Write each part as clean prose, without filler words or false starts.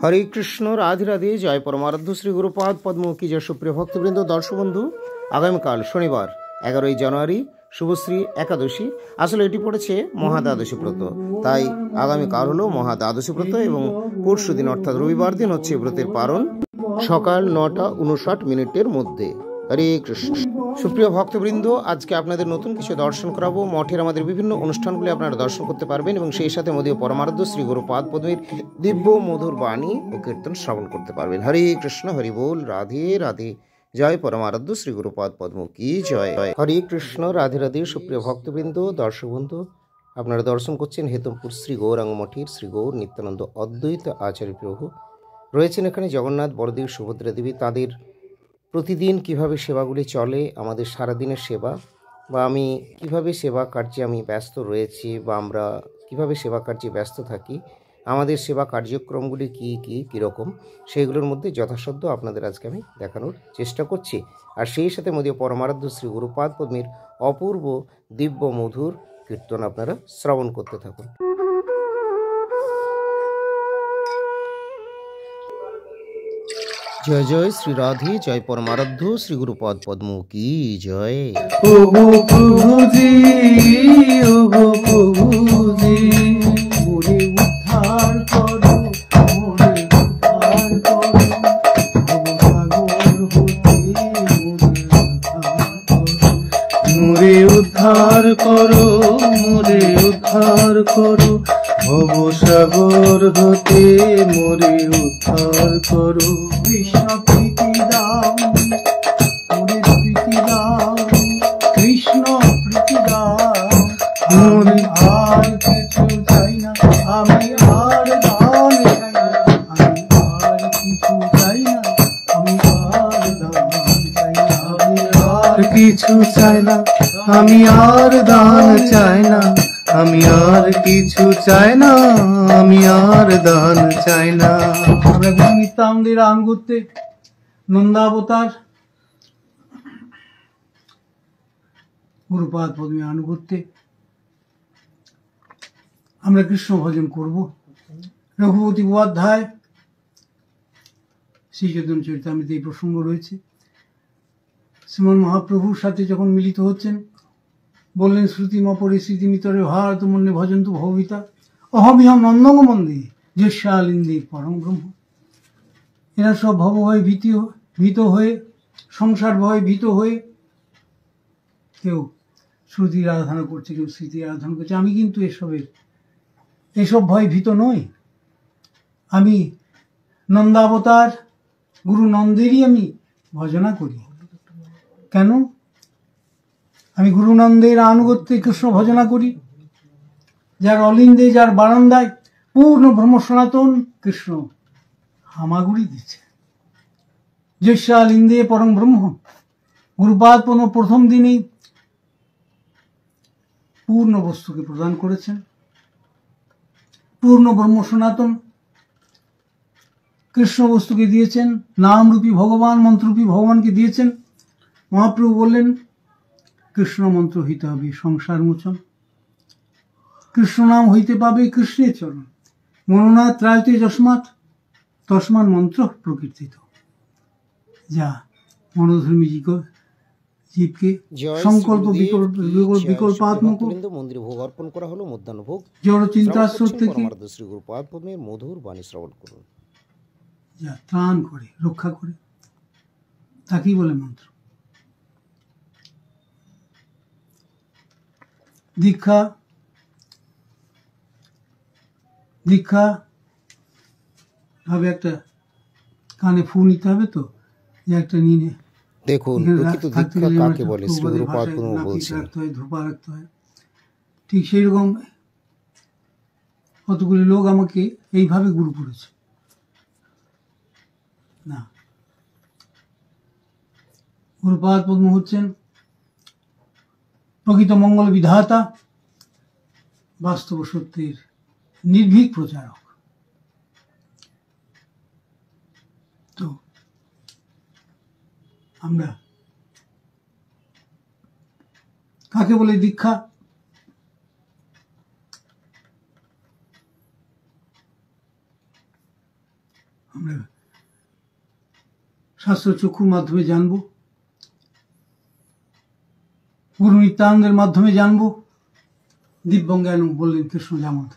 হরে কৃষ্ণ, রাধে রাধে, জয় পরমারাধ্য শ্রী গুরুপাদ পদ্ম কি জয়। সুপ্রিয় ভক্তবৃন্দ, দর্শক বন্ধু, আগামীকাল শনিবার 11ই জানুয়ারি শুভশ্রী একাদশী। আসলে এটি পড়েছে মহাদ্বাদশী ব্রত, তাই আগামীকাল হলো মহাদ্বাদশী ব্রত এবং পরশু দিন অর্থাৎ রবিবার দিন হচ্ছে ব্রতের পারণ সকাল 9:59 মধ্যে। হরে কৃষ্ণ। সুপ্রিয় ভক্তবৃন্দ, আজকে আপনাদের নতুন কিছু দর্শন করাবো। মঠের আমাদের বিভিন্ন অনুষ্ঠানগুলি আপনারা দর্শন করতে পারবেন এবং সেই সাথে মোদীয় পরমারাধ্য শ্রী গুরুপাদ পদ্মের দিব্য মধুর বাণী ও কীর্তন শ্রবণ করতে পারবেন। হরে কৃষ্ণ, হরি বল, রাধে রাধে, জয় পরমারাধ্য শ্রী গুরুপাদ পদ্ম কি জয়। হরে কৃষ্ণ, রাধে রাধে। সুপ্রিয় ভক্তবৃন্দ, দর্শক বন্ধু, আপনারা দর্শন করছেন হেতমপুর শ্রী গৌরাঙ্গ মঠের শ্রী গৌর নিত্যানন্দ অদ্বৈত আচার্য প্রভু রয়েছেন এখানে। জগন্নাথ, বলদেব, সুভদ্রা দেবী, তাদের প্রতিদিন কিভাবে সেবাগুলি চলে, আমাদের সারাদিনের সেবা বা আমি কিভাবে সেবা কার্যে আমি ব্যস্ত রয়েছি বা আমরা কিভাবে সেবা কার্যে ব্যস্ত থাকি, আমাদের সেবা কার্যক্রমগুলি কীরকম, সেইগুলোর মধ্যে যথাসাধ্য আপনাদের আজকে আমি দেখানোর চেষ্টা করছি। আর সেই সাথে মোদীয় পরমারাধ্য শ্রী গুরুপাদ পদ্মের অপূর্ব দিব্য মধুর কীর্তন আপনারা শ্রবণ করতে থাকুন। জয় জয় শ্রী রাধে, জয় পরমারাধ্য শ্রী গুরুপাদ পদ্ম কি জয়। ও গো প্রভুজি, ও গো প্রভুজি, মোরে উদ্ধার করো, মোরে উদ্ধার করো, মোরে উদ্ধার করো, মোরে উদ্ধার করো, ভবসাগর হতে মোরে উদ্ধার করো। কৃষ্ণ প্রীতি দাও, মোরে প্রীতি দাও, কৃষ্ণ প্রীতি দাও, মোরে আর কিছু চাই না, আমি আর দান চাই না, আমি আর কিছু চাই না, আমি আর দান চাই না, আমি আর কিছু চাই না, আমি আর দান চাই না, আমি আর কিছু চাই না, আমি আর দান চাই না। আমরা গুরু নিত্যানন্দের আনুগত্যে নন্দাবতার গুরুপাদ পদ্মের আনুগত্যে আমরা কৃষ্ণ ভজন করব। রঘুপতি উপাধ্যায় শ্রী চৈতন্য চরিতামৃতে এই প্রসঙ্গ রয়েছে। শ্রীমন মহাপ্রভুর সাথে যখন মিলিত হচ্ছেন, বললেন শ্রুতিমপরে স্মৃতিমিতরে ভারত মন্যে ভজন্তু ভবিতা অহমিহম নন্দঙ্গ মন্দির যশালিন্দি পরম ব্রহ্ম। এরা সব ভবভয় ভীত হয়ে, সংসার ভয় ভীত হয়ে কেউ শ্রুতির আরাধনা করছে, কেউ স্মৃতির আরাধনা করছে। আমি কিন্তু এসব ভয় ভীত নই। আমি নন্দাবতার গুরু নন্দেরই আমি ভজনা করি। কেন? আমি গুরুনন্দের আনুগত্যে কৃষ্ণ ভজনা করি, যার অলিন্দে, যার বারান্দায় পূর্ণ ব্রহ্ম সনাতন কৃষ্ণ হামাগুড়ি দিচ্ছে। যশালিন্দে পরম ব্রহ্ম। গুরুপাদ পদ্ম প্রথম দিনেই পূর্ণ বস্তুকে প্রদান করেছেন। পূর্ণ ব্রহ্ম সনাতন কৃষ্ণ বস্তুকে দিয়েছেন, নামরূপী ভগবান, মন্ত্ররূপী ভগবানকে দিয়েছেন। মহাপ্রভু বললেন কৃষ্ণ মন্ত্র হইতে হবে সংসার মোচন, কৃষ্ণ নাম হইতে পাবে কৃষ্ণের চরণ, মননা ত্রায়তে যস্মাৎ তস্মাৎ মন্ত্র প্রকীর্তিত। যা মনোধর্মী জীবকে সংকল্প বিকল্পাত্মক মন্দিরে ভোগ অর্পণ করা হলো, মধ্যাহ্ন ভোগ জড় চিন্তাস্রোত থেকে শ্রী গুরুপাদ পদ্মের মধুর বাণী শ্রবণ করুন। যা ত্রাণ করে, রক্ষা করে, তাকেই বলে মন্ত্র। দীক্ষা দীক্ষা ভাবে একটা কানে ফু নিতে হবে, তো একটা নিয়ে দেখুন প্রকৃত দীক্ষা কাকে বলে শ্রী গুরুপাদ পদ্ম বলছেন। ধূপা রাখতে হয়। ঠিক সেই রকম কতগুলি লোক আমাকে এইভাবে গুরু করেছে না। গুরুপাদ পদ্ম হচ্ছেন প্রকৃত মঙ্গল বিধাতা, বাস্তব সত্যের নির্ভীক প্রচারক। তো আমরা কাকে বলে দীক্ষা? আমরা শাস্ত্র চক্ষুর মাধ্যমে জানবো, গুরু নিত্যানন্দের মাধ্যমে জানবো। দিব্যজ্ঞান বললেন কৃষ্ণ জামল,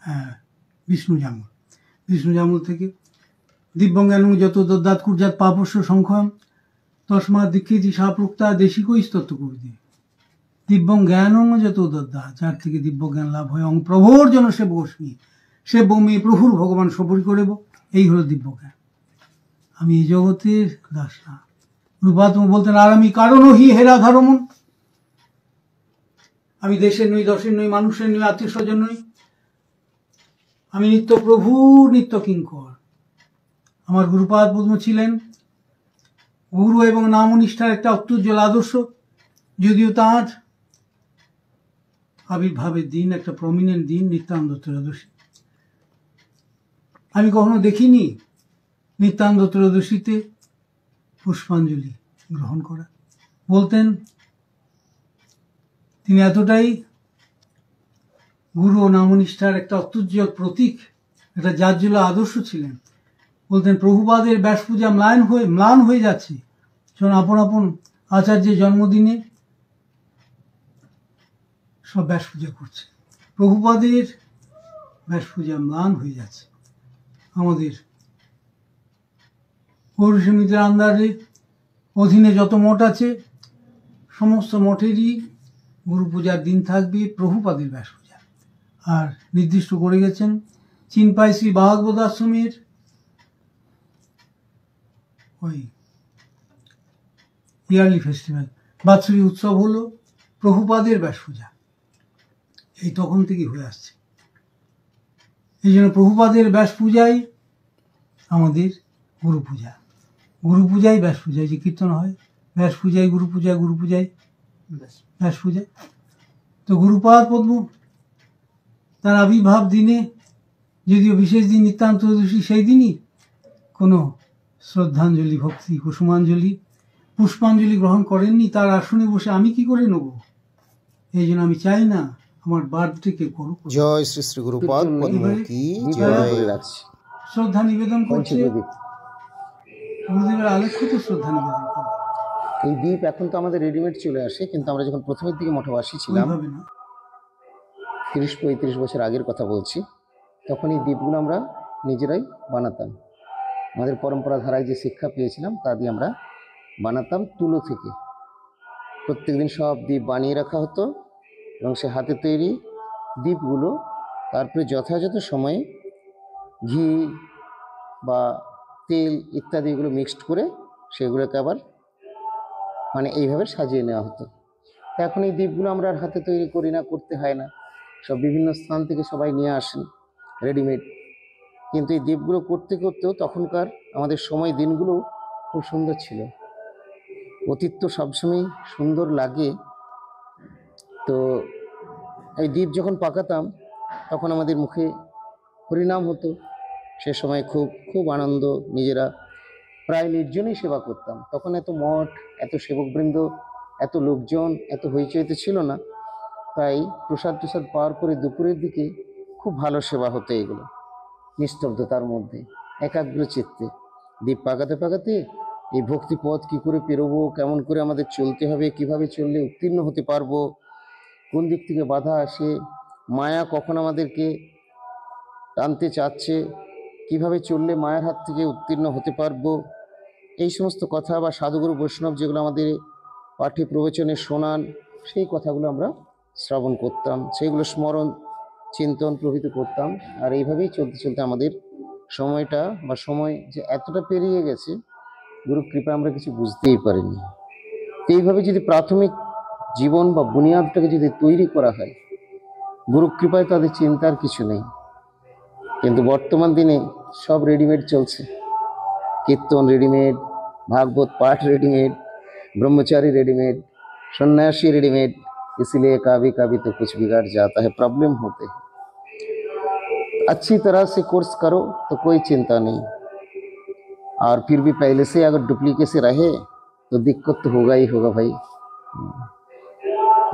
হ্যাঁ বিষ্ণু জামল থেকে দিব্যজ্ঞান যত দদ্যাৎ কুর্যাৎ পাপস্য সংখ্যম তস্মাৎ দীক্ষিতি সাপ্রোক্তা দেশিকৈস্তত্ব কবিতে। দিব্যজ্ঞানং যত দদ্যাৎ, যার থেকে দিব্যজ্ঞান লাভ হয়, অং প্রভোর জন সেবকস্মি, সেব্যমি প্রভুর ভগবান সবরি করেব। এই হলো দিব্যজ্ঞান। আমি এই জগতের দাস না। রূপাত্ম বলতেন, আর আমি কারণও হি হেরা ধর্মন। আমি দেশের নই, দশের নই, মানুষের নই, আত্মীয় স্বজন নই। আমি নিত্য প্রভুর নিত্য কিঙ্কর। আমার গুরুপাদ পদ্ম ছিলেন গুরু এবং নামনিষ্ঠার একটা অত্যুজ্জ্বল আদর্শ, যদিও তাঁর আবির্ভাবের দিন একটা প্রমিনেন্ট দিন, নিত্যানন্দ ত্রয়োদশী। আমি কখনো দেখিনি নিত্যানন্দ ত্রয়োদশীতে পুষ্পাঞ্জলি গ্রহণ করা। বলতেন তিনি এতটাই গুরু ও নামনিষ্ঠার একটা অত্যুজ্জ্বল প্রতীক, একটা জাজ্জল আদর্শ ছিলেন। বলতেন প্রভুপাদের ব্যাস পূজা ম্লান হয়ে যাচ্ছে, যখন আপন আপন আচার্যের জন্মদিনে সব ব্যাস পূজা করছে। প্রভুপাদের ব্যাস পূজা ম্লান হয়ে যাচ্ছে। আমাদের গৌর সমিতির আন্ডারে অধীনে যত মঠ আছে, সমস্ত মঠেরই গুরু পূজার দিন থাকবে প্রভুপাদের ব্যাস পূজা। আর নির্দিষ্ট করে গেছেন চিনপাই শ্রী ভাগবত আশ্রমের ওই ইয়ারলি ফেস্টিভ্যাল, বাৎসরিক উৎসব হলো প্রভুপাদের ব্যাস পূজা। এই তখন থেকে হয়ে আসছে। এই জন্য প্রভুপাদের ব্যাস পূজাই আমাদের গুরু পূজা। গুরু পূজাই ব্যাস পূজায় যে কীর্তন হয়, ব্যাস পূজায় গুরু পূজায়, গুরু পূজায় ব্যাস পূজায়। তো গুরুপাদ পদ্ম তার আবির্ভাব দিনে, যদিও বিশেষ দিন নিত্যান্ত ত্রয়োদশী, সেই দিনই কোনো শ্রদ্ধাঞ্জলি, ভক্তি, কুসুমাঞ্জলি, পুষ্পাঞ্জলি গ্রহণ করেননি। তার আসনে বসে আমি কি করে নেব? এই জন্য আমি চাই না আমার বার্থডে কে করুক। জয় শ্রী শ্রী গুরুপাদ পদ্ম কি জয়। শ্রদ্ধা নিবেদন করছে, গুরুদেবের আলেখ্যত শ্রদ্ধা নিবেদন করবে। এই দ্বীপ এখন তো আমাদের রেডিমেড চলে আসে, কিন্তু আমরা যখন প্রথমের দিকে মঠবাসী ছিলাম, 30-35 বছর আগের কথা বলছি, তখন এই দ্বীপগুলো আমরা নিজেরাই বানাতাম। আমাদের পরম্পরা ধারায় যে শিক্ষা পেয়েছিলাম তা দিয়ে আমরা বানাতাম তুলো থেকে। প্রত্যেকদিন সব দ্বীপ বানিয়ে রাখা হতো এবং সে হাতে তৈরি দ্বীপগুলো তারপরে যথাযথ সময়ে ঘি বা তেল ইত্যাদি এগুলো মিক্সড করে সেগুলোকে আবার এইভাবে সাজিয়ে নেওয়া হতো। এখন এই দ্বীপগুলো আমরা আর হাতে তৈরি করি না, করতে হয় না, সব বিভিন্ন স্থান থেকে সবাই নিয়ে আসেন রেডিমেড। কিন্তু এই দ্বীপগুলো করতে করতেও তখনকার আমাদের সময় দিনগুলো খুব সুন্দর ছিল। অতীত তো সবসময় সুন্দর লাগে। তো এই দ্বীপ যখন পাকাতাম তখন আমাদের মুখে হরিনাম হতো। সে সময় খুব খুব আনন্দ, নিজেরা প্রায় নির্জনেই সেবা করতাম। তখন এত মঠ, এত সেবকবৃন্দ, এত লোকজন, এত হইচইতে ছিল না। তাই প্রসাদ পাওয়ার পরে দুপুরের দিকে খুব ভালো সেবা হতো। এগুলো নিস্তব্ধতার মধ্যে একাগ্র চিত্তে দ্বীপ পাকাতে পাকাতে এই ভক্তিপথ কি করে পেরোবো, কেমন করে আমাদের চলতে হবে, কিভাবে চললে উত্তীর্ণ হতে পারবো, কোন দিক থেকে বাধা আসে, মায়া কখন আমাদেরকে টানতে চাচ্ছে, কিভাবে চললে মায়ের হাত থেকে উত্তীর্ণ হতে পারবো, এই সমস্ত কথা বা সাধুগুরু বৈষ্ণব যেগুলো আমাদের পাঠে প্রবচনে শোনান, সেই কথাগুলো আমরা শ্রবণ করতাম, সেইগুলো স্মরণ চিন্তন প্রভৃতি করতাম। আর এইভাবেই চলতে চলতে আমাদের সময়টা বা সময় যে এতটা পেরিয়ে গেছে, গুরু কৃপায় আমরা কিছু বুঝতেই পারিনি। এইভাবে যদি প্রাথমিক জীবন বা বুনিয়াদটাকে যদি তৈরি করা হয়, গুরু কৃপায় তাদের চিন্তার কিছু নেই। কিন্তু বর্তমান দিনে সব রেডিমেড চলছে, কীর্তন রেডিমেড, भागवत पाठ रेडीमेड, ब्रह्मचारी रेडीमेड, सन्यासी रेडीमेड। इसलिए कभी कभी तो कुछ बिगड़ जाता है, प्रॉब्लम होते हैं। अच्छी तरह से कोर्स करो तो कोई चिंता नहीं, और फिर भी पहले से अगर डुप्लीकेसी रहे तो दिक्कत तो होगा ही होगा भाई।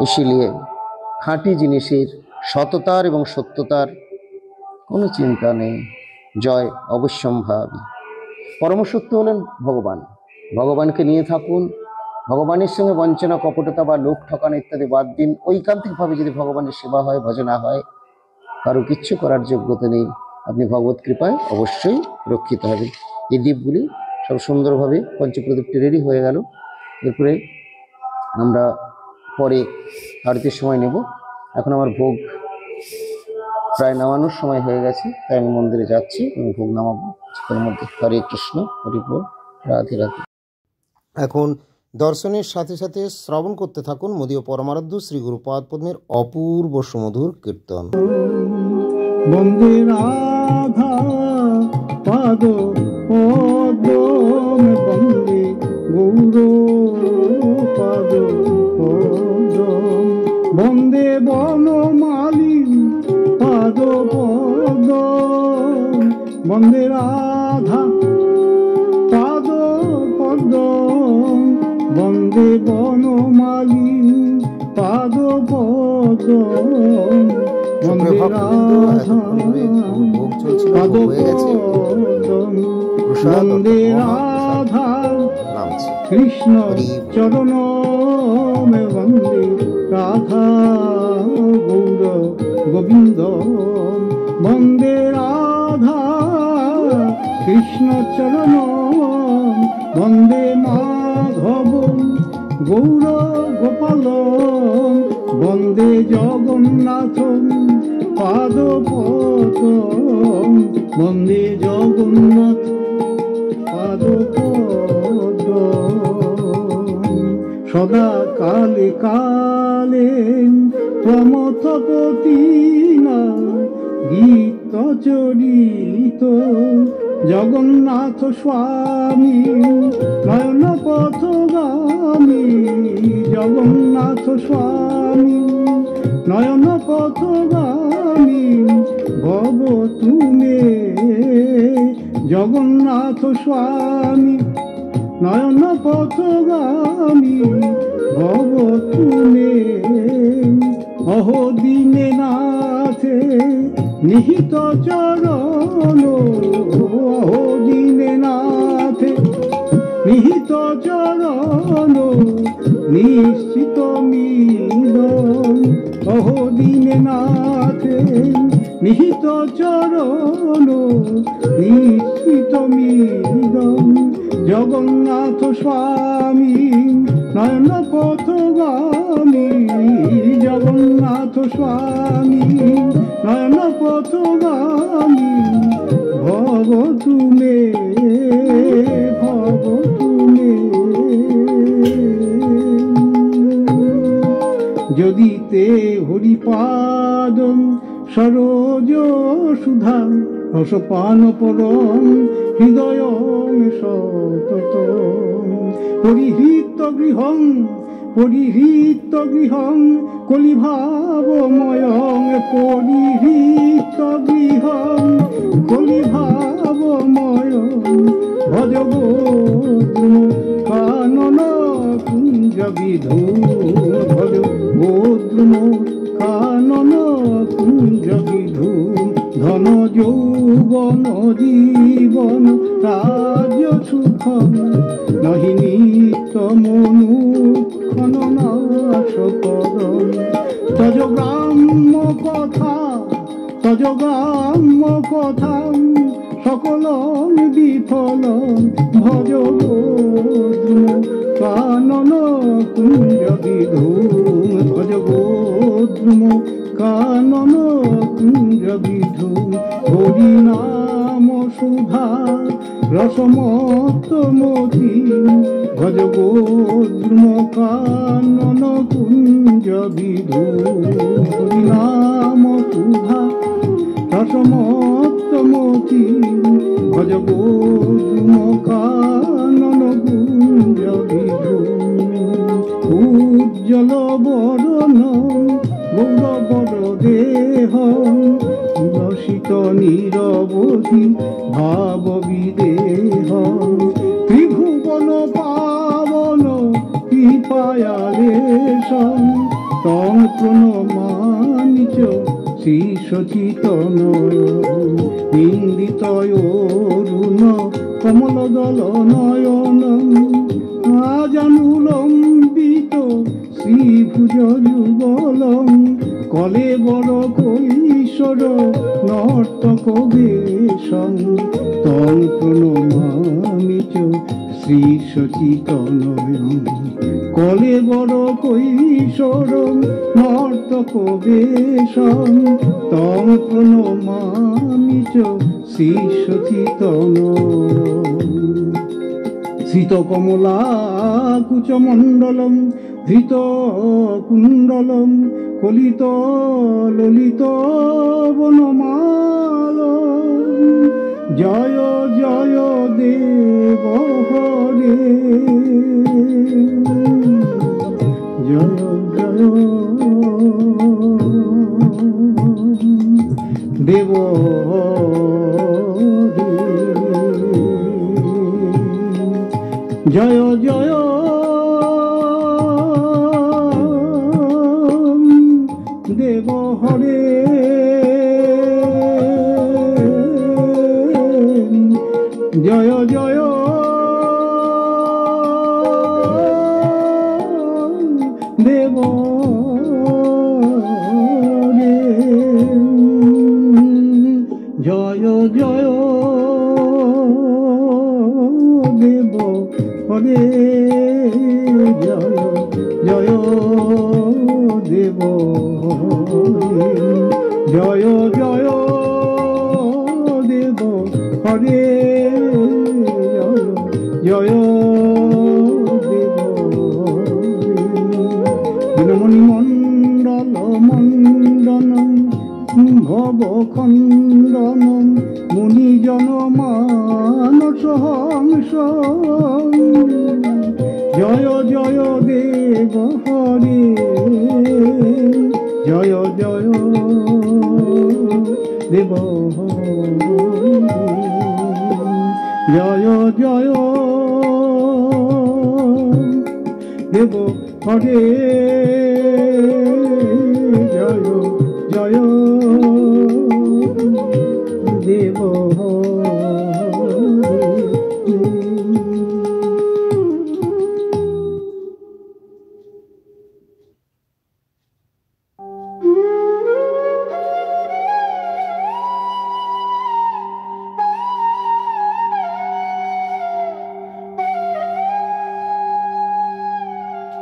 इसीलिए खाँटी जिनिसेर सततार एवं सत्यतार কোনো চিন্তা নেই। জয় অবশ্যম্ভাবী। পরমসত্য হলেন ভগবান। ভগবানকে নিয়ে থাকুন। ভগবানের সঙ্গে বঞ্চনা, কপটতা বা লোক ঠকানো ইত্যাদি বাদ দিন। ঐকান্তিকভাবে যদি ভগবানের সেবা হয়, ভজনা হয়, কারো কিচ্ছু করার যোগ্যতা নেই। আপনি ভগবত কৃপায় অবশ্যই রক্ষিত হবেন। এই দ্বীপগুলি সব সুন্দরভাবে পঞ্চপ্রদীপটি রেডি হয়ে গেল। এরপরে আমরা পরে আরতির সময় নেব। এখন আমার ভোগ প্রায় নামানোর সময় হয়ে গেছে, তাই আমি মন্দিরে যাচ্ছি এবং ভোগ নামাবো কিছুক্ষণের মধ্যে। হরে কৃষ্ণ, হরি বল, রাধে রাধে। এখন দর্শনের সাথে সাথে শ্রবণ করতে থাকুন মোদীয় পরমারাধ্য শ্রী গুরুপাদ পদ্মের অপূর্ব সুমধুর কীর্তন। বন্দে রাধা পাদ পদ্ম, বন্দে গৌর পাদ পদ্ম, বন্দে বনমালী পাদ পদ্ম, বন্দে রাধা পাদ পদ্ম, বন্দে বনমালী পাদ পদ্ম, বন্দে রাধা পাদ পদ্ম, বন্দে রাধা কৃষ্ণ চরণ, বন্দে রাধা গৌর গোবিন্দ, বন্দে রাধা কৃষ্ণ চরণ, বন্দে মাধব গৌর গোপাল, বন্দে জগন্নাথ পাদ পদ্ম, বন্দে জগন্নাথ পাদ পদ্ম, সদা কালে কালে প্রমথপতি না গীত চরিত, জগন্নাথ স্বামী নয়ন পথগামী, জগন্নাথ স্বামী নয়ন পথগামী, ভব তুমে জগন্নাথ স্বামী নয়ন পথগামী, ভব তুমে অহো দিনে নাথে নিহিত চরণ, অহো দিনে নাথে নিহিত চরণ, নিশ্চিত মিলন, অহো দিনে নাথে নিহিত চরণ, নিশ্চিত মিলন, জগন্নাথ স্বামী নয়ন পথগামী, জগন্নাথ স্বামী নয়ন পথগামী, ভব তুমে ভব তুমে, যদি তে হরিপাদ সরোজ সুধা রসপান পরম হৃদয় সতত, পরিহৃত গৃহং পরিহৃত গৃহং কলিভাবময়, পরিহৃত গৃহং কলিভাবময়, ভজ গোদ্রুম কানন কুঞ্জ বিধু, ভজ গোদ্রুম কানন কুঞ্জ বিধু, ধন যৌবন জীবন রাজ্য সুখ, নহি নিত্য মনুক্ষণ নাশ করম, তজ গ্রাম্য কথা তজ গ্রাম্য কথা সকল বিফল, ভজ গোদ্রুম কানন কুঞ্জ বিধু, ভজ গোদ্রুম কানন কুঞ্জ বিধু, হরি নাম সুধা রসমত মতি, ভজ গোদ্রুম কানন কুঞ্জ বিধু, হরি নাম সুধা রসমত মতি, ভজ গোদ্রুম কানন কুঞ্জ বিধু, উজ্জ্বল বরণ গৌরবর দেহ, রসিত নিরবধি ভাব বিদেহ, ত্রিভুবন পাবন কৃপায়ালেশ, তং প্রণমামি চ শ্রী সচিতনয়। নিন্দিতয়োরুণ কমলদল নয়নম আজানুলম্বিত শ্রীভুজ যুগলম কলেবর কৈশোর নর্তক বেশম তং প্রণমামি চ শ্রী সচিতনয়ম কলেবর কৈশোর নর্তক বেশম তং প্রণমামি চ শ্রী সচিতনয়ম শ্রিত কমলা কুচমণ্ডলম ধৃত কুণ্ডলম কলিত ললিত বনমাল জয় জয় দেব হরে জয় জয় দেব জয় জয় দেব হরে জয় জয় দেব রে জয় জয় দেব হরে জয় জয় দেব জয় জয় দেব হরে জয় দেব দীনমণি মণ্ডল মণ্ডনম ভব খণ্ডনম মুনিজন মানস হংস জয় জয় দেব হরে জয় জয় দেব জয় জয় দেব হরে জয় জয় দেব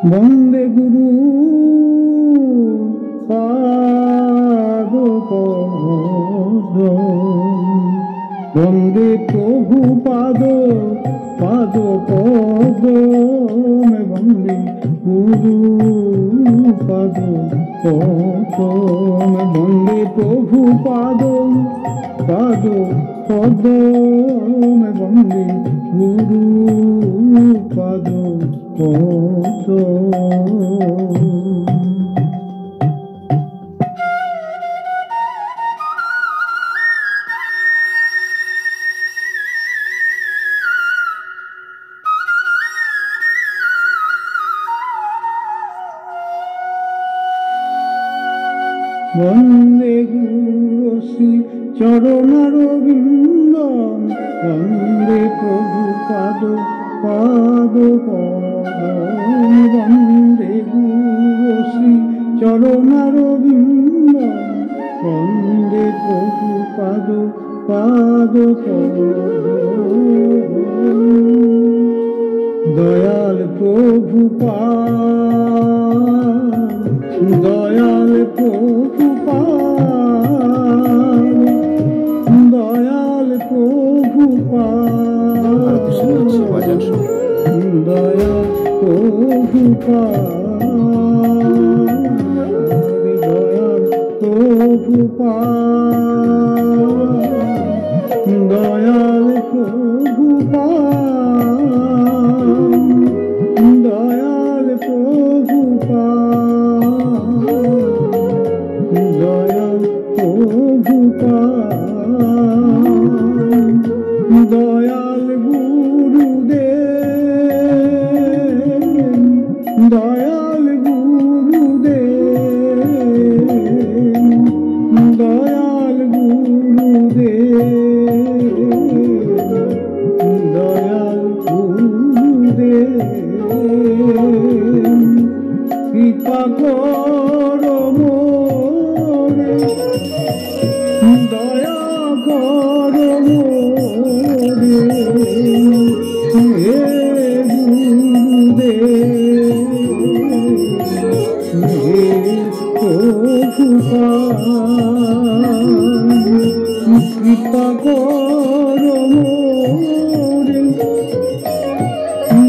বন্দে গুরু পাদ পদ বন্দে প্রভু পাদ পাদ পদ বন্দে গুরু পাদ পদ বন্দে প্রভু পাদ পাদ পদ বন্দে গুরু পাদ পদ বন্দে গুরু শ্রী চরণারবিন্দ বন্দে প্রভু পাদ পাদ বন্দে গুরু শ্রী চরণারবিন্দ বন্দে প্রভু পাদ পাদ দয়াল প্রভু দয়াল প্রভু দয়াল প্রভু দয়াল প্রভু দয়াল প্রভু দয়াল প্রভু দয়াল প্রভু দয়াল প্রভু দয়াল গুরুদেব দয়াল গুরুদেব দয়াল গুরুদেব কৃপা করো মোরে,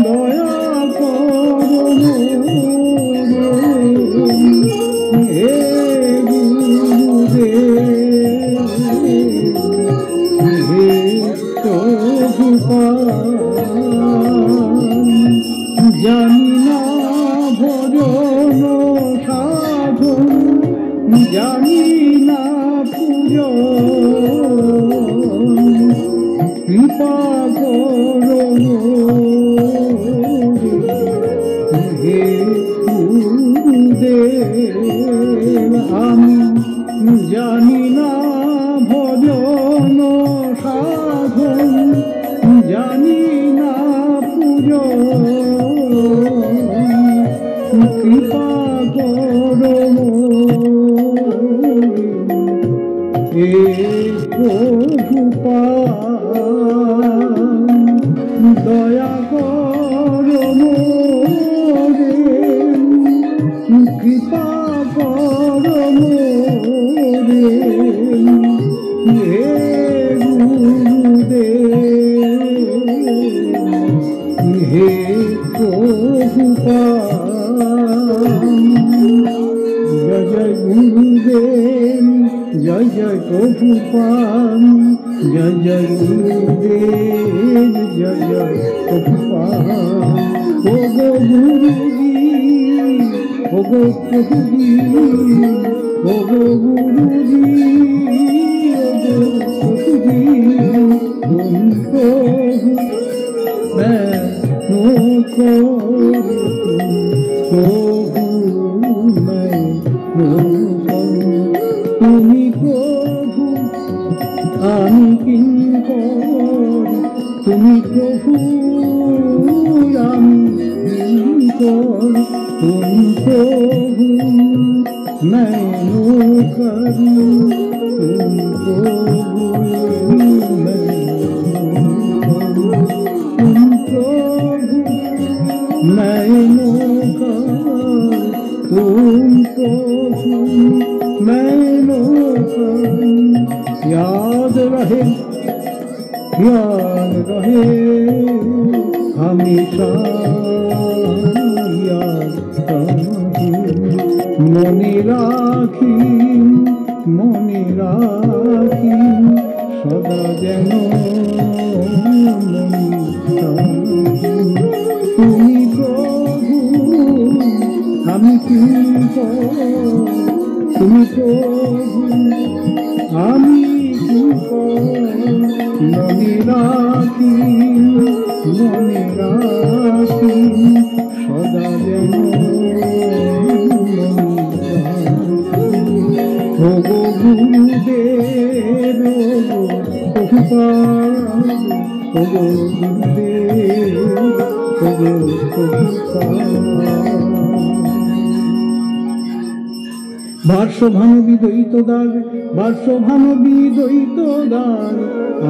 দয়া করো মোরে, হে গুরুদেব, হে প্রভুপাদ। জানি না ভজন সাধন, জানি না পূজন, কৃপা করো হে গুরুদেব। আমি জানি না ভজন সাধন, জানি না পূজন, কৃপা করো হে প্রভুপাদ। দয়া করো মোরে, কৃপা করো মোরে, হে গুরুদেব, হে প্রভুপাদ। জয় জয় গুরুদেব, জয় জয় প্রভুপাদ, জয় জয় গুরুদেব, জয় জয় প্রভুপাদ। ও গো গুরুজি, ও গো প্রভুজি, ও গো গুরুজি, ও গো প্রভুজি, তুম প্রভু मैं नो প্রভু मैं नो তুমি প্রভু আমি কিঙ্কর, তুমি প্রভু আমি কিঙ্কর, তুমি প্রভু मैं নৌকর, তুমি প্রভু मैं मैं नौकर, तुम प्रभु मैं नौकर। याद रहे हमेशा याद रहे, मने राखी सदा जेन তুমি প্রভু আমি কিঙ্কর, তুমি প্রভু আমি কিঙ্কর। মনে রাখি সদা যেন ও গো গুরুদেব, ও গো প্রভুপাদ, ও গো গুরুদেব, ও গো প্রভুপাদ। ভাষ্যভানবী দ্বৈত দাগ, ভাষ্যভানবী দ্বৈত দাগ,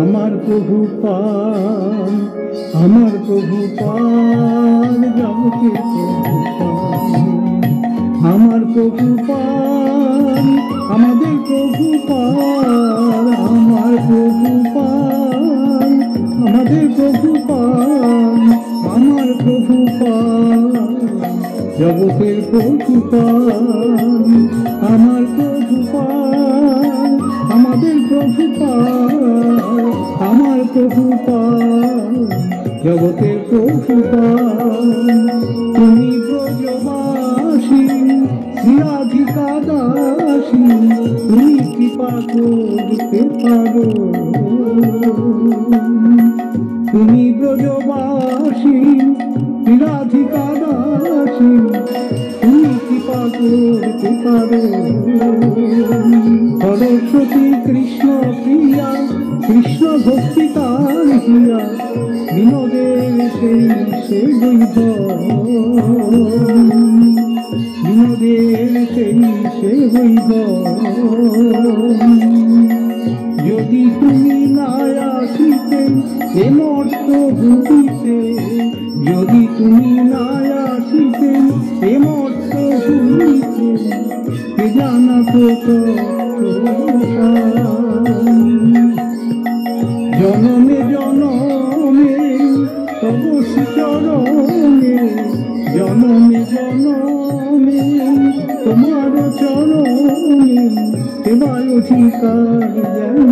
আমার প্রভুপাদ, আমার প্রভুপাদ, জগতের প্রভুপাদ, আমার প্রভুপাদ, আমাদের প্রভুপাদ, আমার প্রভুপাদ, আমাদের প্রভুপাদ, আমার প্রভুপাদ, জগতের প্রভুপাদ, আমার প্রভুপাদ, আমাদের প্রভুপাদ, আমার প্রভুপাদ, জগতের প্রভুপাদ। তুমি ব্রজবাসী শ্রীরাধিকা দাসী, তুমি কৃপা করতে পারো, তুমি ব্রজবাসী শ্রীরাধিকা দাসী, তুমি কৃপা করতে পারো। সরস্বতী কৃষ্ণ প্রিয়া, কৃষ্ণ ভক্তি তার হিয়া, বিনোদের সেই সে বৈভব, বিনোদের সেই সে বৈভব। যদি তুমি না আসিতে এ মর্ত ভূমিতে, যদি তুমি না আসিতে এ মর্ত ভূমিতে, কে জানাতো অধিকার যেন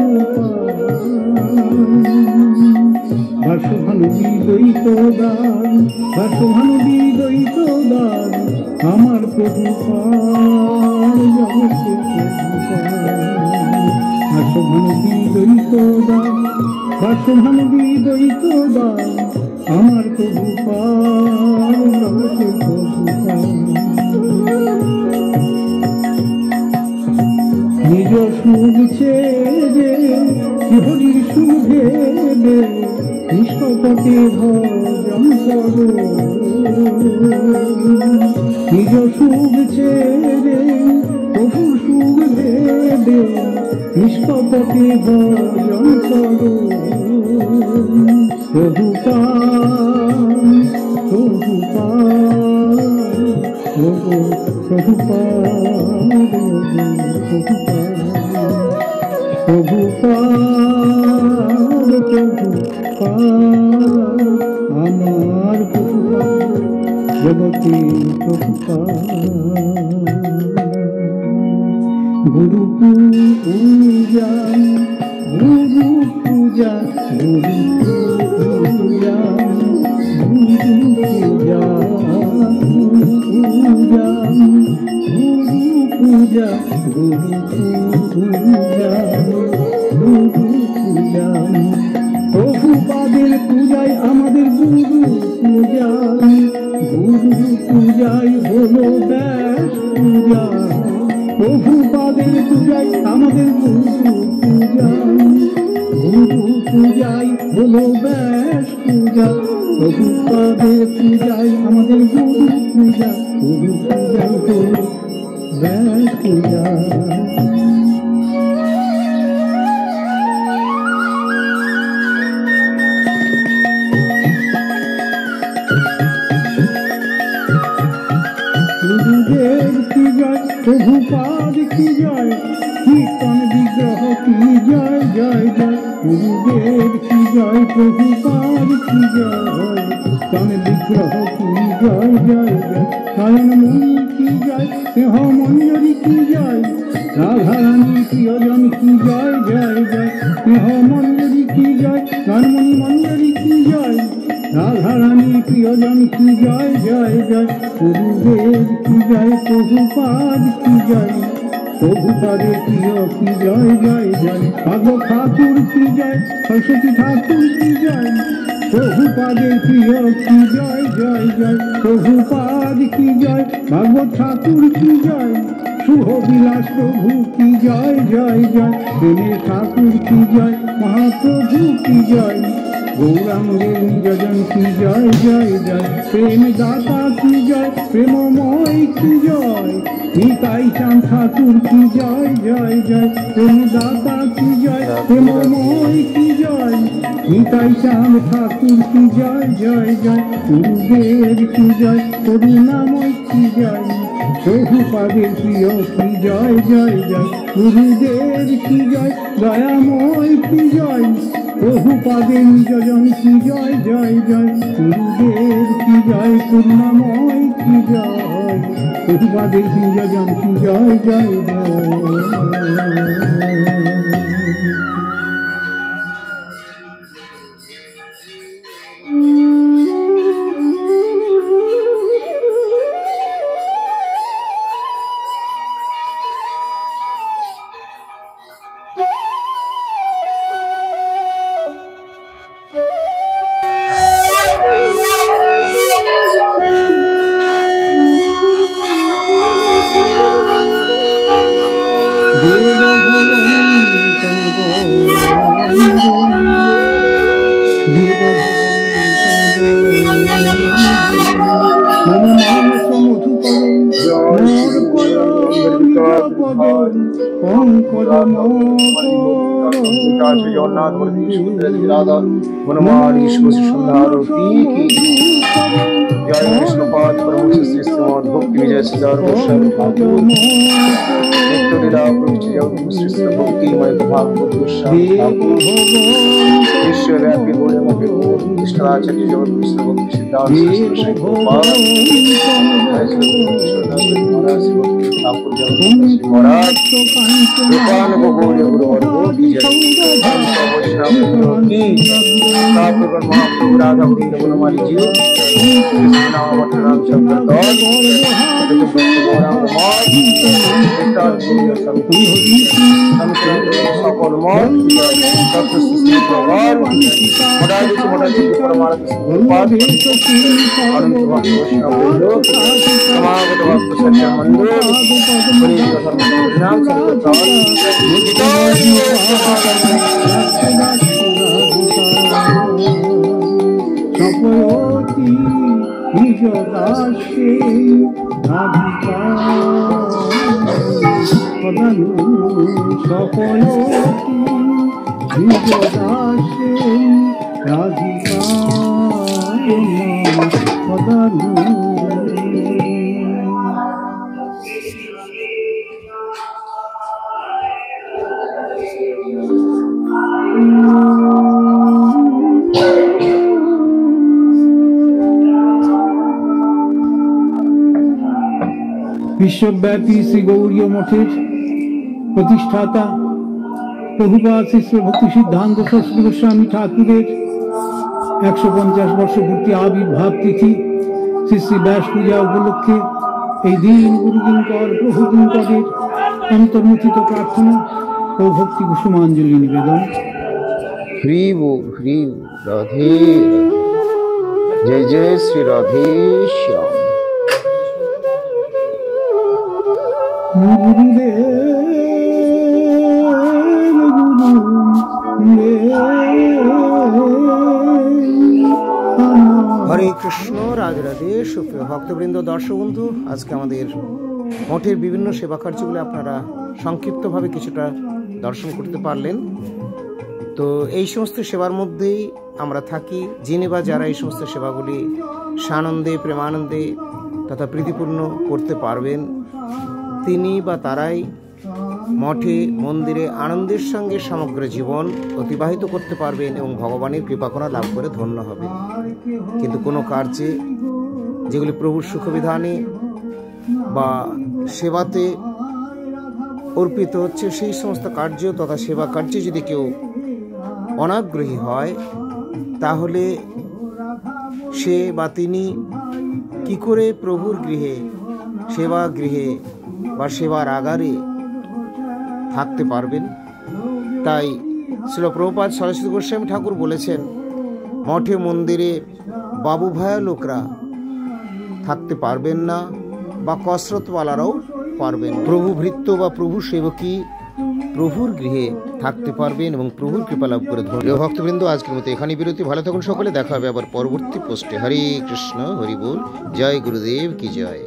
ভাসভানুবী দ্বৈত দান, ভাসভানুবী দ্বৈত দান, আমার প্রভু ভাসভানুবী দ্বৈত দান, ভাসভানুবী দ্বৈত দান, আমার প্রভু জগতের প্রভু নিজ সুখ ছেড়ে হরির সুখে নিষ্কপটে ভজন করো, নিজ সুখ ছেড়ে প্রভুর সুখ ভেবে নিষ্কপটে ভজন করো। প্রভুপাদ প্রভুপাদ প্রভুপাদ প্রভুপাদ প্রভুপাদ আমার প্রভুপাদ জগতে প্রভুপাদ। গুরু পূজা গুরু পূজা গুরু পূজা গুরু পূজা গুরু পূজা গুরু পূজা গুরু পূজা গুরু পূজা। প্রভুপাদের পূজায় আমাদের গুরু পূজা, গুরু পূজায় হলো ব্যাস পূজা। প্রভুপাদের পূজায় আমাদের গুরু পূজা, গুরু পূজায় হলো ব্যাস পূজা। প্রভুপাদের পূজায় আমাদের গুরু পূজা, গুরু পূজায় হলো ব্যাস পূজা। গুরুদেব কি জয়, প্রভুপাদ কি জয়, কীর্তন বিগ্রহ কি জয় জয় জয়। গুরুদেব কি জয়, প্রভুপাদ কি জয়, কীর্তন বিগ্রহ কি জয় জয় জয়। শয়নমণি কি জয়, স্নেহ মঞ্জরি কি জয়, রাধারানী প্রিয়জন কি জয় জয় জয়। স্নেহ মঞ্জরি কি জয়, ধর্মণি মঞ্জরি কি জয়, রাধারানী প্রিয়জন কি জয় জয় জয়। গুরুদেব কি জয়, প্রভুপাদ কি জয়, প্রভুপাদের প্রিয় কি জয় জয় জয়। ভাগবত ঠাকুর কি জয়, সরস্বতী ঠাকুর কি জয়, প্রভুপাদের প্রিয় কি জয় জয় জয়। প্রভুপাদ কি জয়, ভাগবত ঠাকুর কি জয়, শুভ বিলাস প্রভু কি জয় জয় জয়। প্রেমের ঠাকুর কি জয়, মহাপ্রভু কি জয়, গৌরাঙ্গের নিজন কি জয় জয় জয়। প্রেম দাতা কি জয়, প্রেমময় কি জয়, নিতাই চাঁদ ঠাকুর কি জয় জয় জয়। প্রেম দাতা কি জয়, প্রেমময় কি জয়, নিতাই চাঁদ ঠাকুর কি জয় জয় জয়। গুরুদেব কি জয়, করুণাময় কি জয়, প্রভুপাদের প্রিয় কি জয় জয় জয়। গুরুদেব কি জয়, দয়াময় কি জয়, প্রভুপাদের নিজন কি জয় জয় জয়। গুরুদেব কি জয়, করুণাময় কি জয়, প্রভুপাদের নিজন কি জয় জয় জয়। वनमाली सुंदरती की जय विष्णुपाद परम श्री श्रीमद् भक्ति विजय सिद्धार गोस्वामी ठाकुर नित्य लीला प्रभु श्री भक्ति मय भागवत गोस्वामी ठाकुर विश्वव्यापी गौड़मते कृष्णाचार्य जगत कृष्ण भक्ति सिद्धांत श्री गोपाल ठाकुर जगत महाराज गोपाल को गौड़ी गुरुवर्गो की जय ठाकुर महाप्रभु राधा गोविंद गुणमाली जी कृष्ण नाम राम शंकर दौड़ সকল মন সপয়তি নিজ দাসে রাধিকা সদানু সপয়তি নিজ দাসে রাধিকা সদানু বিশ্বব্যাপী শ্রী গৌরীয় মঠের প্রতিষ্ঠাতা প্রভুপাদ শিষ্য ভক্তি সিদ্ধান্ত সরস্বতী গোস্বামী ঠাকুরের 150 বর্ষপূর্তি আবির্ভাব তিথি শ্রী শ্রী ব্যাস পূজা উপলক্ষে এই দিন গুরুকিঙ্কর প্রভু কিঙ্করের অন্তর্মুখিত প্রার্থনা ও ভক্তি কুসুমাঞ্জলি নিবেদন। হরি বল হরি রাধে জয় জয় শ্রী রাধে শ্যাম। হরে কৃষ্ণ, রাধে রাধে। সুপ্রিয় ভক্তবৃন্দ, দর্শক বন্ধু, আজকে আমাদের মঠের বিভিন্ন সেবা কার্যগুলো আপনারা সংক্ষিপ্তভাবে কিছুটা দর্শন করতে পারলেন। তো এই সমস্ত সেবার মধ্যেই আমরা থাকি। যিনি বা যারা এই সমস্ত সেবাগুলি সানন্দে প্রেমানন্দে তথা প্রীতিপূর্ণ করতে পারবেন, তিনি বা তারাই মঠে মন্দিরে আনন্দের সঙ্গে সমগ্র জীবন অতিবাহিত করতে পারবেন এবং ভগবানের কৃপাকণা লাভ করে ধন্য হবে। কিন্তু কোনো কার্যে যেগুলি প্রভুর সুখবিধানে বা সেবাতে অর্পিত হচ্ছে, সেই সমস্ত কার্য তথা সেবা কার্যে যদি কেউ অনাগ্রহী হয়, তাহলে সে বা তিনি কি করে প্রভুর গৃহে, সেবা গৃহে বা সেবার আগারে থাকতে পারবেন? তাই শ্রীল প্রভুপাদ সরস্বতী গোস্বামী ঠাকুর বলেছেন, মঠে মন্দিরে বাবু ভায়া লোকরা থাকতে পারবেন না বা কসরতওয়ালারাও পারবেন। প্রভু ভৃত্য বা প্রভু সেবকী প্রভুর গৃহে থাকতে পারবেন এবং প্রভুর কৃপা লাভ করে ধন্য। ভক্তবৃন্দ, আজকের মতো এখানে বিরতি। ভালো থাকুন সকলে, দেখা হবে আবার পরবর্তী পোস্টে। হরে কৃষ্ণ, হরি বল। জয় গুরুদেব কি জয়।